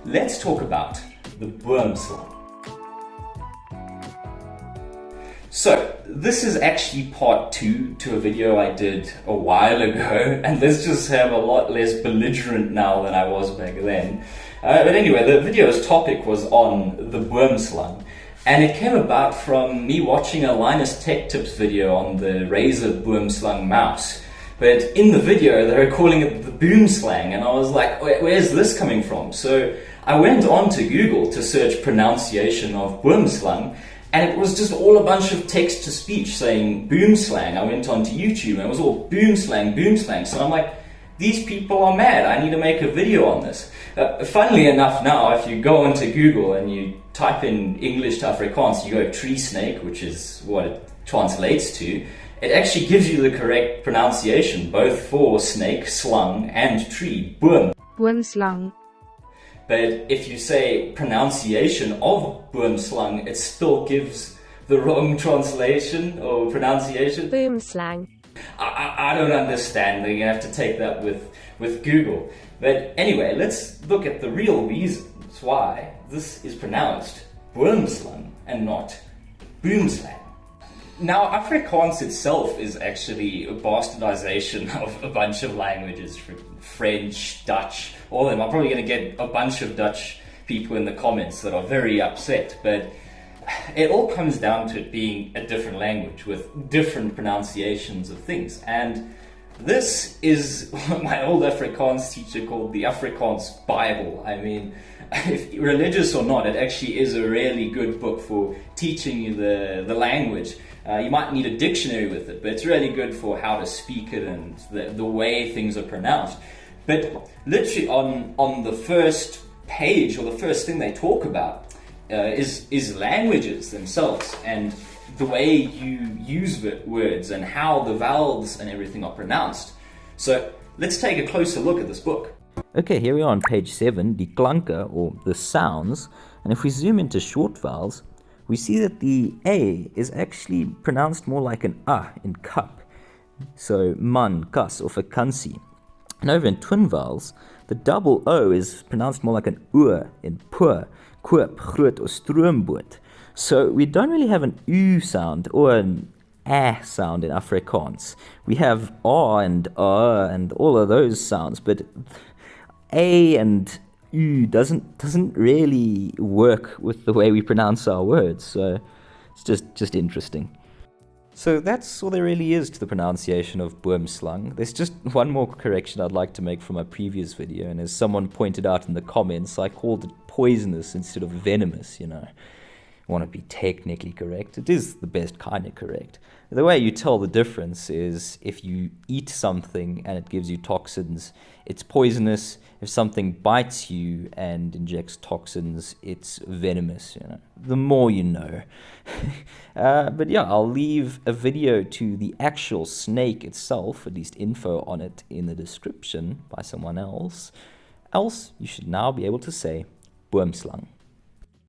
let's talk about the boomslang. So, this is actually part 2 to a video I did a while ago, and let's just have a lot less belligerent now than I was back then. But anyway, the video's topic was on the boomslang, and it came about from me watching a Linus Tech Tips video on the Razer boomslang mouse. But in the video, they were calling it the boomslang, and I was like, where's this coming from? So I went on to Google to search pronunciation of boomslang, and it was just all a bunch of text-to-speech saying boomslang. I went on to YouTube, and it was all boomslang, boomslang. So I'm like, these people are mad. I need to make a video on this. Funnily enough now, if you go onto Google and you type in English to Afrikaans, you go tree snake, which is what it translates to, it actually gives you the correct pronunciation, both for snake, slang, and tree, boom. Boomslang. But if you say pronunciation of boomslang, it still gives the wrong translation or pronunciation. Boomslang. I don't understand. You're going to have to take that with Google. But anyway, let's look at the real reasons why this is pronounced boomslang and not boomslang. Now, Afrikaans itself is actually a bastardization of a bunch of languages, French, Dutch, all of them. I'm probably going to get a bunch of Dutch people in the comments that are very upset, but it all comes down to it being a different language with different pronunciations of things. And this is what my old Afrikaans teacher called the Afrikaans Bible. I mean, if you're religious or not, it actually is a really good book for teaching you the language. You might need a dictionary with it, but it's really good for how to speak it and the way things are pronounced. But literally on the first page, or the first thing they talk about, is languages themselves and the way you use words and how the vowels and everything are pronounced. So let's take a closer look at this book. Okay, here we are on page 7, die klanke, or the sounds, and if we zoom into short vowels, we see that the A is actually pronounced more like an A in cup. So man, kas, or vakansie. And over in twin vowels, the double O is pronounced more like an O in poor, koop, groot, or stroomboot. So we don't really have an U sound or an A sound in Afrikaans. We have A and and all of those sounds, but A and U doesn't really work with the way we pronounce our words, so it's just interesting. So that's all there really is to the pronunciation of boomslang. There's just one more correction I'd like to make from my previous video, and as someone pointed out in the comments, I called it poisonous instead of venomous, you know. I want to be technically correct. It is the best kind of correct. The way you tell the difference is if you eat something and it gives you toxins, it's poisonous. If something bites you and injects toxins, it's venomous. You know, the more you know. But yeah, I'll leave a video to the actual snake itself, at least info on it, in the description by someone else. Else, you should now be able to say boomslang.